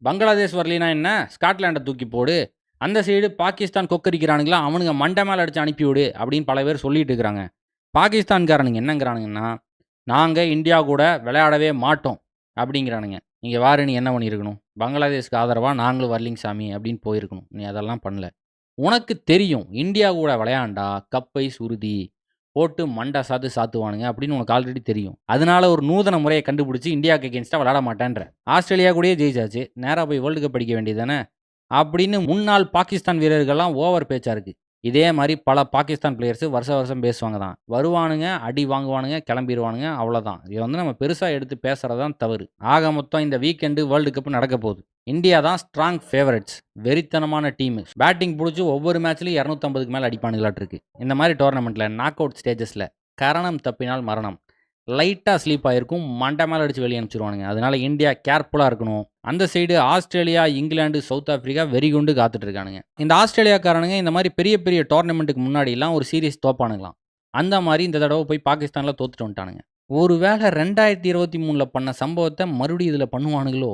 பங்களாதேஷ் வரலினா என்ன, ஸ்காட்லாண்டை தூக்கி போடு, அந்த சைடு பாகிஸ்தான் கொக்கரிக்கிறானுங்களா, அவனுங்க மண்டை மேலே அடிச்சு அனுப்பிவிடு அப்படின்னு பல பேர் சொல்லிட்டு இருக்கிறாங்க. பாகிஸ்தான்காரனுங்க என்னங்கிறானுங்கன்னா, நாங்கள் இந்தியா கூட விளையாடவே மாட்டோம் அப்படிங்கிறானுங்க. நீங்கள் வாரு, நீ என்ன பண்ணியிருக்கணும், பங்களாதேஷ்க்கு ஆதரவாக நாங்களும் வரலிங்க சாமி அப்படின்னு போயிருக்கணும். நீ அதெல்லாம் பண்ணல. உனக்கு தெரியும் இந்தியா கூட விளையாண்டா கப்பை சுருதி போட்டு மண்டை சாத்துவானுங்க அப்படின்னு உனக்கு ஆல்ரெடி தெரியும். அதனால ஒரு நூதன முறையை கண்டுபிடிச்சி இந்தியாவுக்கு எகென்ஸ்டாக விளையாட மாட்டேன்ற. ஆஸ்திரேலியா கூடயே ஜெயிச்சாச்சு, நேராக போய் வேர்ல்டு கப் அடிக்க வேண்டியது தானே அப்படின்னு முன்னாள் பாகிஸ்தான் வீரர்கள்லாம் ஓவர் பேச்சா இருக்கு. இதே மாதிரி பல பாகிஸ்தான் பிளேயர்ஸ் வருஷம் பேசுவாங்க தான், வருவானுங்க, அடி வாங்குவானுங்க, கிளம்பிடுவானுங்க, அவ்வளோதான். இதை நம்ம பெருசாக எடுத்து பேசுறது தான் தவறு. ஆக மொத்தம் இந்த வீக்கெண்டு வேர்ல்டு கப் நடக்க போகுது. இந்தியா தான் ஸ்ட்ராங் ஃபேவரட்ஸ், வெறித்தனமான டீமு. பேட்டிங் பிடிச்சி ஒவ்வொரு மேட்ச்லையும் 250க்கு மேலே அடிப்பானுங்களாட்டு இருக்கு. இந்த மாதிரி டோர்னமெண்ட்டில் நாக் அவுட் ஸ்டேஜஸில் கரணம் தப்பினால் மரணம், லைட்டாக ஸ்லீப் ஆகிருக்கும், மண்டை மேலே அடித்து வெளியே அனுப்பிச்சிருவானுங்க. அதனால இந்தியா கேர்ஃபுல்லாக இருக்கணும். அந்த சைடு ஆஸ்திரேலியா, இங்கிலாந்து, சவுத் ஆஃப்ரிக்கா வெறிகுண்டு காத்துட்டு இருக்கானுங்க. இந்த ஆஸ்திரேலியாக்காரனுங்க இந்த மாதிரி பெரிய பெரிய டோர்னமெண்ட்டுக்கு முன்னாடிலாம் ஒரு சீரீஸ் தோப்பானுங்களாம். அந்த மாதிரி இந்த தடவை போய் பாகிஸ்தானில் தோத்துட்டு வந்துட்டானுங்க. ஒருவேளை 2023 பண்ண சம்பவத்தை மறுபடியும் இதில் பண்ணுவானுங்களோ